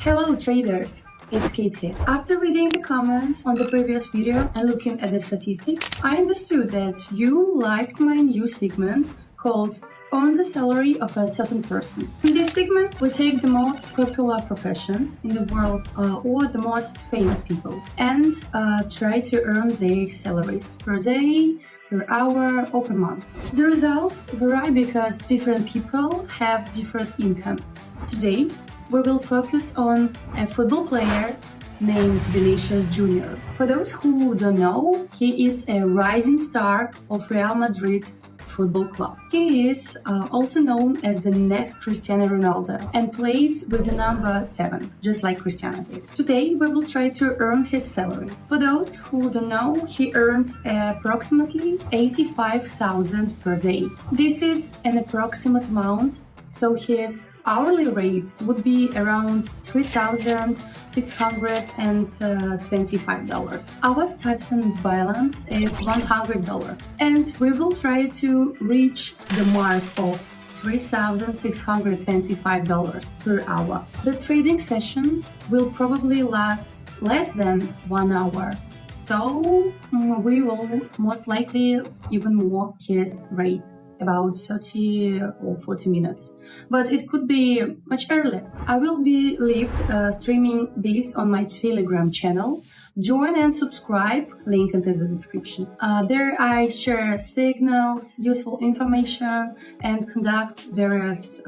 Hello traders, it's Katie. After reading the comments on the previous video and looking at the statistics, I understood that you liked my new segment called Earn the Salary of a Certain Person. In this segment, we take the most popular professions in the world or the most famous people and try to earn their salaries per day, per hour or per month. The results vary because different people have different incomes. Today, we will focus on a football player named Vinicius Jr. For those who don't know, he is a rising star of Real Madrid Football Club. He is also known as the next Cristiano Ronaldo and plays with the number 7, just like Cristiano did. Today we will try to earn his salary. For those who don't know, he earns approximately 85,000 per day. This is an approximate amount, so his hourly rate would be around $3,625. Our starting balance is $100, and we will try to reach the mark of $3,625 per hour. The trading session will probably last less than 1 hour, so we will most likely even more his rate, about 30 or 40 minutes, but it could be much earlier. I will be streaming this on my Telegram channel. Join and subscribe, link in the description. There I share signals, useful information, and conduct various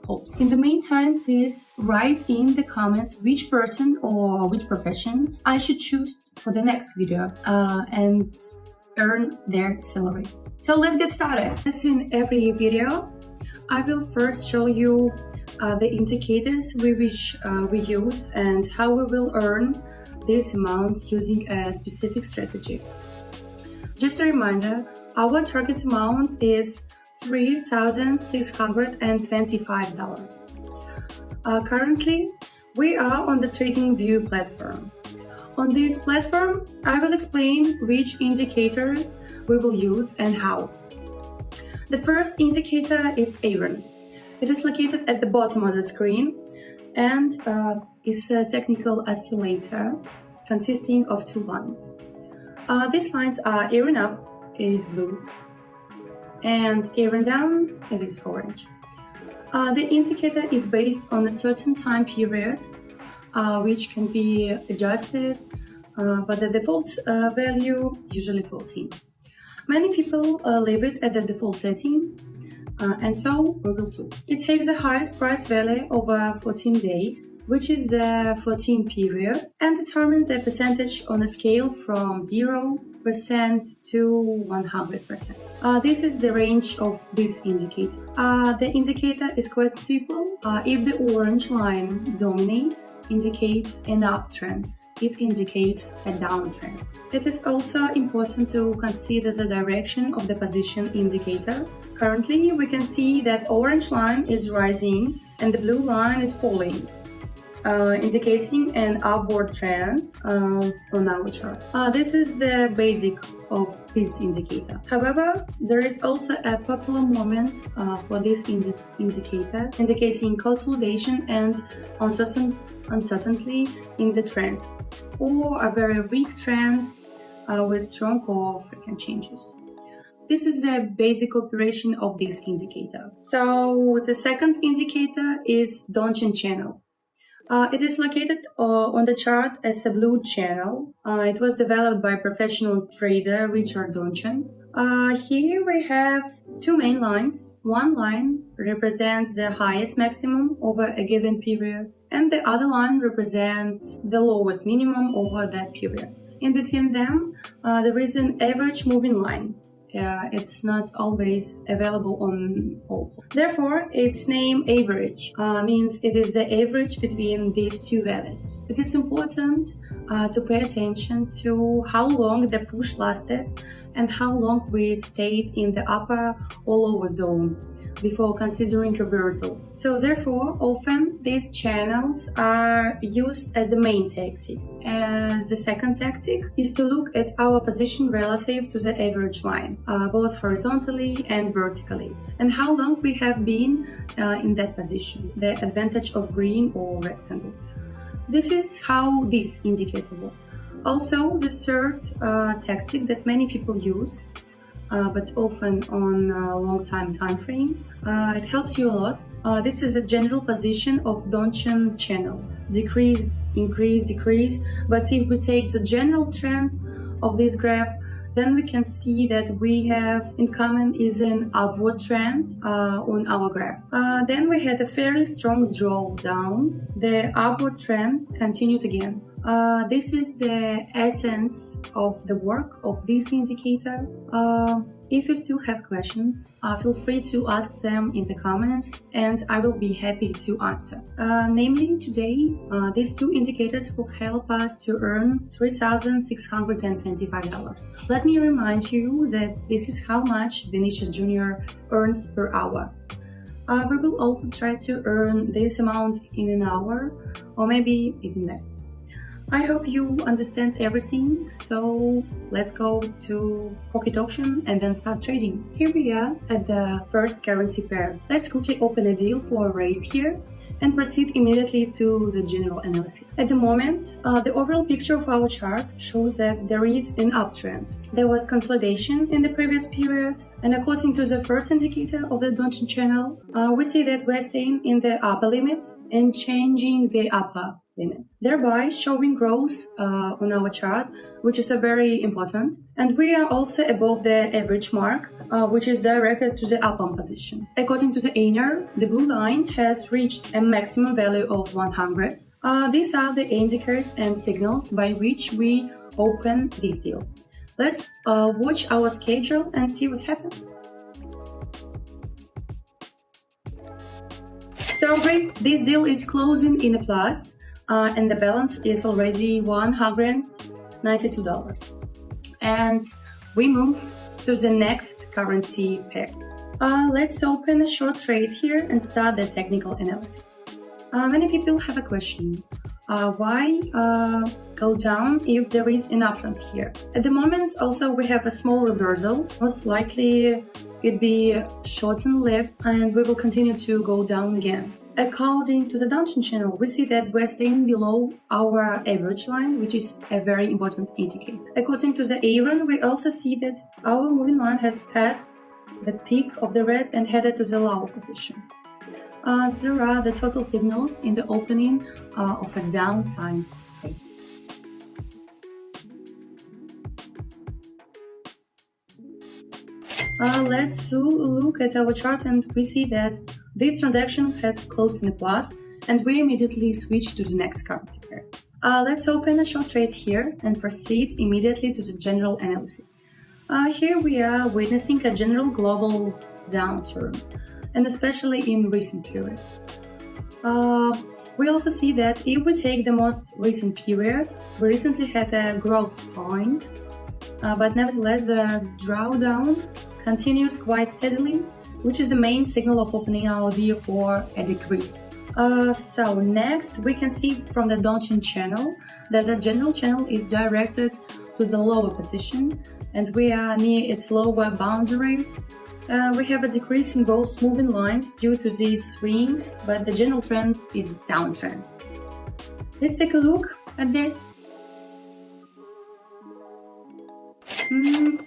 polls. In the meantime, please write in the comments which person or which profession I should choose for the next video and earn their salary. So let's get started. As in every video, I will first show you the indicators we use and how we will earn this amount using a specific strategy. Just a reminder, our target amount is $3,625. Currently, we are on the TradingView platform. On this platform, I will explain which indicators we will use and how. The first indicator is AVEN. It is located at the bottom of the screen and is a technical oscillator consisting of 2 lines. These lines are AVEN up, it is blue, and AVEN down, it is orange. The indicator is based on a certain time period which can be adjusted, but the default value usually 14. Many people leave it at the default setting, and so we will too. It takes the highest price value over 14 days, which is the 14 period, and determines the percentage on a scale from 0% to 100%. This is the range of this indicator. The indicator is quite simple. If the orange line dominates, indicates an uptrend. It indicates a downtrend. It is also important to consider the direction of the position indicator. Currently, we can see that orange line is rising and the blue line is falling, indicating an upward trend on our chart. This is the basic of this indicator. However, there is also a popular moment for this indicator, indicating consolidation and uncertainty in the trend, or a very weak trend with strong or frequent changes. This is the basic operation of this indicator. So the second indicator is Donchian channel. It is located on the chart as a blue channel. It was developed by professional trader Richard Donchian. Here we have 2 main lines. One line represents the highest maximum over a given period, and the other line represents the lowest minimum over that period. In between them, there is an average moving line. It's not always available on all. Therefore, its name average means it is the average between these 2 values. It is important to pay attention to how long the push lasted and how long we stayed in the upper or lower zone before considering reversal. So therefore, often these channels are used as the main tactic. As the second tactic is to look at our position relative to the average line, both horizontally and vertically, and how long we have been in that position, the advantage of green or red candles. This is how this indicator works. Also, the third tactic that many people use, but often on long time frames, it helps you a lot. This is a general position of Donchian channel. Decrease, increase, decrease. But if we take the general trend of this graph, then we can see that we have in common is an upward trend on our graph. Then we had a fairly strong drawdown. The upward trend continued again. This is the essence of the work of this indicator. If you still have questions, feel free to ask them in the comments and I will be happy to answer. Namely, today, these two indicators will help us to earn $3,625. Let me remind you that this is how much Vinicius Jr. earns per hour. We will also try to earn this amount in an hour or maybe even less. I hope you understand everything, so let's go to pocket auction and then start trading. Here we are at the first currency pair. Let's quickly open a deal for a raise here and proceed immediately to the general analysis. At the moment, the overall picture of our chart shows that there is an uptrend. There was consolidation in the previous period, and according to the first indicator of the Donchian channel, we see that we're staying in the upper limits and changing the upper limits, thereby showing growth on our chart, which is very important. And we are also above the average mark, which is directed to the upper position. According to the ANR, the blue line has reached a maximum value of 100. These are the indicators and signals by which we open this deal. Let's watch our schedule and see what happens. So great, this deal is closing in a plus. And the balance is already $192. And we move to the next currency pair. Let's open a short trade here and start the technical analysis. Many people have a question. Why go down if there is an uptrend here? At the moment, also, we have a small reversal. Most likely, it'd be short and left, and we will continue to go down again. According to the Donchian channel, we see that we're staying below our average line, which is a very important indicator. According to the ARON, we also see that our moving line has passed the peak of the red and headed to the lower position. There are the total signals in the opening of a downside trade. Let's look at our chart and we see that this transaction has closed in a plus and we immediately switch to the next currency pair. Let's open a short trade here and proceed immediately to the general analysis. Here we are witnessing a general global downturn, and especially in recent periods. We also see that if we take the most recent period, we recently had a growth point, but nevertheless the drawdown continues quite steadily, which is the main signal of opening our deal for a decrease. So next we can see from the Donchian channel that the general channel is directed to the lower position and we are near its lower boundaries. We have a decrease in both moving lines due to these swings, but the general trend is downtrend. Let's take a look at this.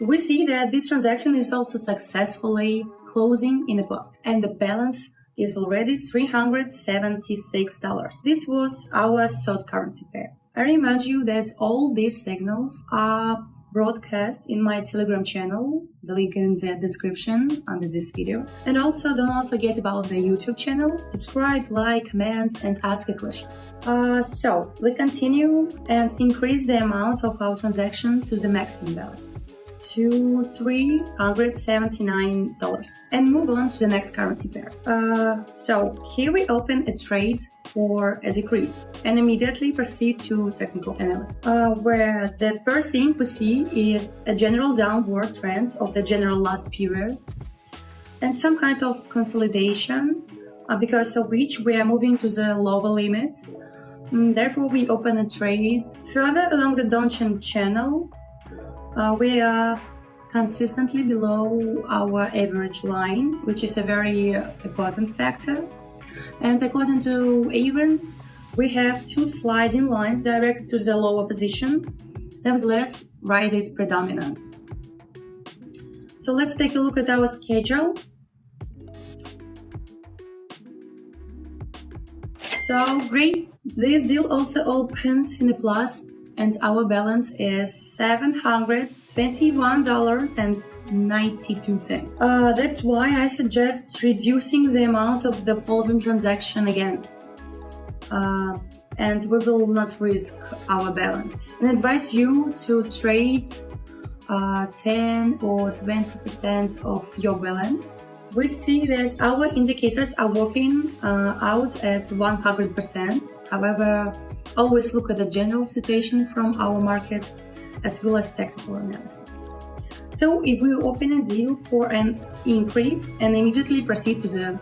We see that this transaction is also successfully closing in a plus, and the balance is already $376. This was our third currency pair. I remind you that all these signals are broadcast in my Telegram channel, the link in the description under this video. And also do not forget about the YouTube channel. Subscribe, like, comment and ask questions. So we continue and increase the amount of our transaction to the maximum balance, to $379, and move on to the next currency pair. So here we open a trade for a decrease and immediately proceed to technical analysis, where the first thing we see is a general downward trend of the general last period and some kind of consolidation, because of which we are moving to the lower limits. Therefore, we open a trade further along the Donchian channel. We are consistently below our average line, which is a very important factor. And according to Aaron, we have two sliding lines directed to the lower position. Nevertheless, right is predominant. So let's take a look at our schedule. So great, this deal also opens in a plus, and our balance is $721.92. That's why I suggest reducing the amount of the following transaction again. And we will not risk our balance. And advise you to trade 10 or 20% of your balance. We see that our indicators are working out at 100%. However, always look at the general situation from our market as well as technical analysis. So if we open a deal for an increase and immediately proceed to the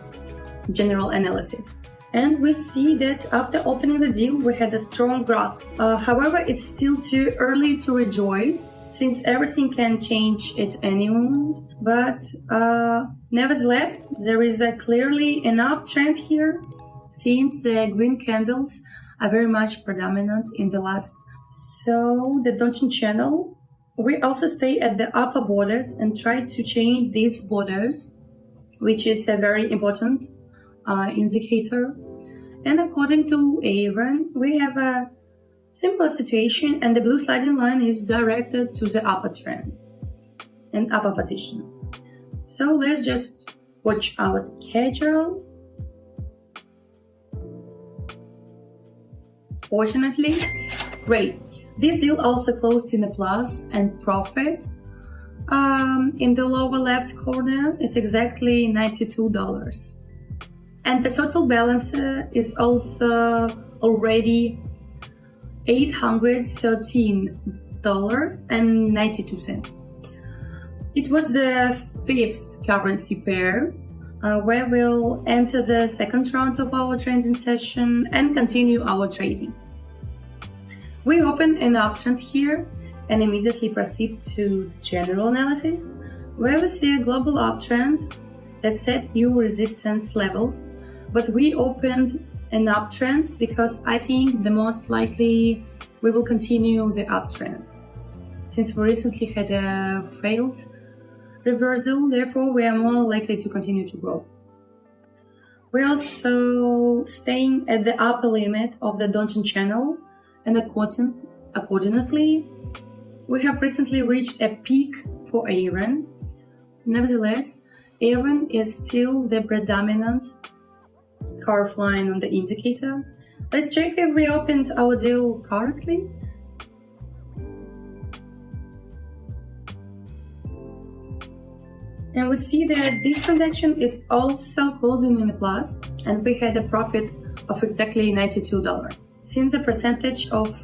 general analysis, and we see that after opening the deal, we had a strong growth. However, it's still too early to rejoice, since everything can change at any moment. But nevertheless, there is clearly an uptrend here, since the green candles are very much predominant in the last. So the Donchian channel, we also stay at the upper borders and try to change these borders, which is a very important indicator. And according to Aaron, we have a similar situation, and the blue sliding line is directed to the upper trend and upper position. So let's just watch our schedule. Fortunately, great. This deal also closed in a plus, and profit in the lower left corner is exactly $92. And the total balance is also already $813.92. It was the fifth currency pair, where we'll enter the second round of our trading session and continue our trading. We open an uptrend here and immediately proceed to general analysis, where we see a global uptrend that set new resistance levels, but we opened an uptrend because I think the most likely we will continue the uptrend. Since we recently had a failed reversal, therefore we are more likely to continue to grow. We're also staying at the upper limit of the Donchian channel, and accordingly, we have recently reached a peak for Aaron. Nevertheless, Aaron is still the predominant curve line on the indicator. Let's check if we opened our deal correctly. And we see that this transaction is also closing in a plus, and we had a profit of exactly $92, since the percentage of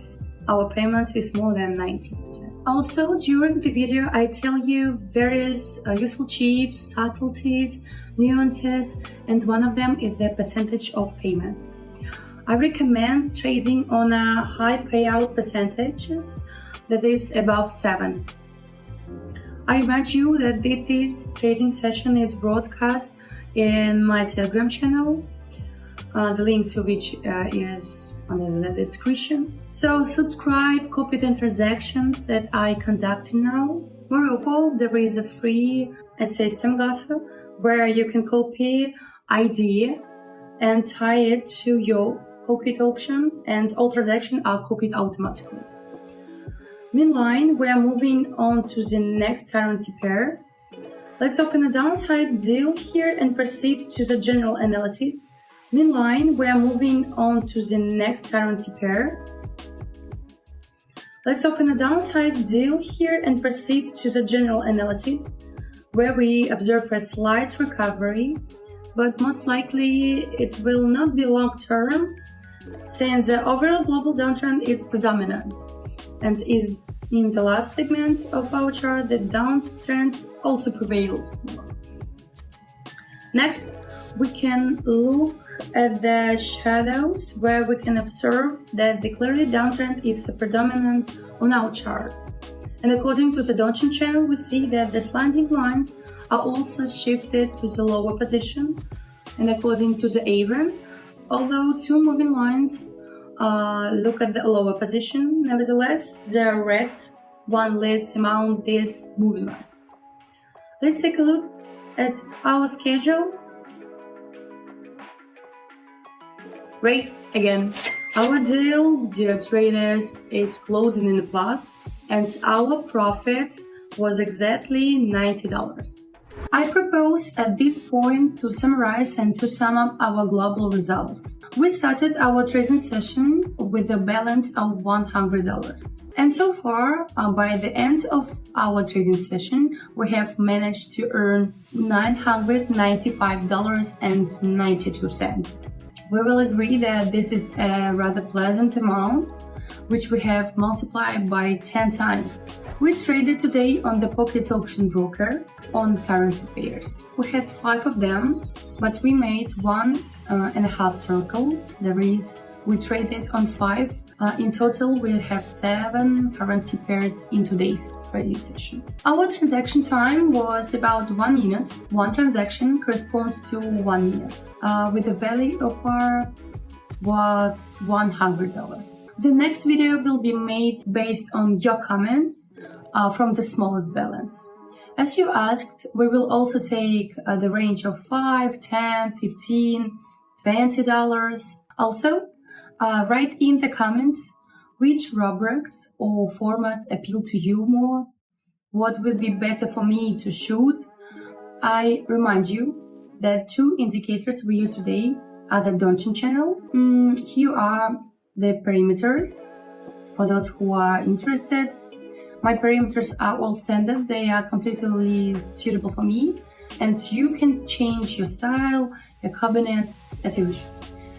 our payments is more than 90%. Also, during the video, I tell you various useful tips, subtleties, nuances, and one of them is the percentage of payments. I recommend trading on a high payout percentages, that is above 7. I remind you that this trading session is broadcast in my Telegram channel, the link to which is under the description. So subscribe, copy the transactions that I conduct now. Moreover, there is a free system data where you can copy ID and tie it to your pocket option, and all transactions are copied automatically. Meanwhile, we are moving on to the next currency pair. Let's open a downside deal here and proceed to the general analysis. Meanwhile, we are moving on to the next currency pair. Let's open a downside deal here and proceed to the general analysis, where we observe a slight recovery, but most likely it will not be long-term, since the overall global downtrend is predominant, and is in the last segment of our chart, the downtrend also prevails. Next, we can look at the shadows, where we can observe that the clearly downtrend is predominant on our chart. And according to the Donchian channel, we see that the slanting lines are also shifted to the lower position. And according to the Aaron, although two moving lines look at the lower position. Nevertheless, the red one leads among these moving lines. Let's take a look at our schedule. Great, again, our deal, dear traders, is closing in a plus, and our profit was exactly $90. I propose at this point to summarize and to sum up our global results. We started our trading session with a balance of $100. And so far, by the end of our trading session, we have managed to earn $995.92. We will agree that this is a rather pleasant amount, which we have multiplied by 10 times. We traded today on the pocket option broker on currency pairs. We had 5 of them, but we made 1.5 circle. That is, we traded on 5. In total, we have 7 currency pairs in today's trading session. Our transaction time was about 1 minute. One transaction corresponds to 1 minute, with the value of our was $100. The next video will be made based on your comments from the smallest balance. As you asked, we will also take the range of $5, $10, $15, $20. Also, write in the comments which rubrics or format appeal to you more, what would be better for me to shoot. I remind you that 2 indicators we use today are the Don'tchin channel. Here are the parameters for those who are interested. My parameters are all standard. They are completely suitable for me, and you can change your style, your cabinet as you wish.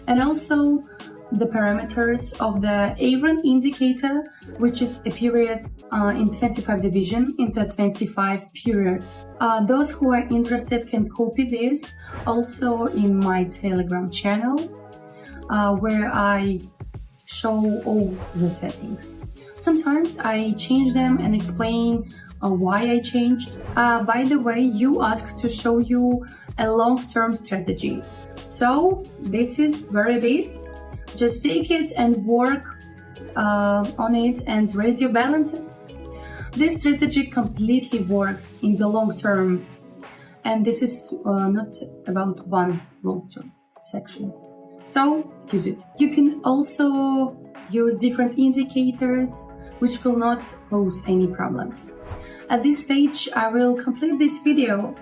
And also the parameters of the Aaron indicator, which is a period in 25 division in the 25 periods. Those who are interested can copy this also in my Telegram channel, where I show all the settings. Sometimes I change them and explain why I changed. By the way, you asked to show you a long-term strategy. So this is where it is. Just take it and work on it and raise your balances. This strategy completely works in the long term, and this is not about one long term section. So use it. You can also use different indicators which will not pose any problems. At this stage, I will complete this video.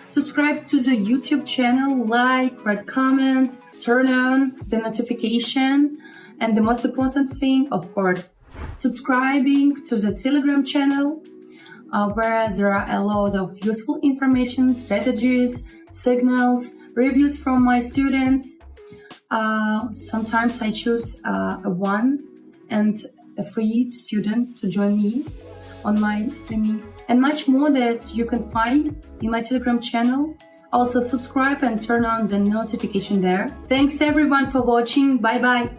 Subscribe to the YouTube channel, like, write comment, turn on the notification, and the most important thing, of course, subscribing to the Telegram channel, where there are a lot of useful information, strategies, signals, reviews from my students. Sometimes I choose a one and a free student to join me on my streaming, and much more that you can find in my Telegram channel. Also subscribe and turn on the notification there. Thanks everyone for watching. Bye bye.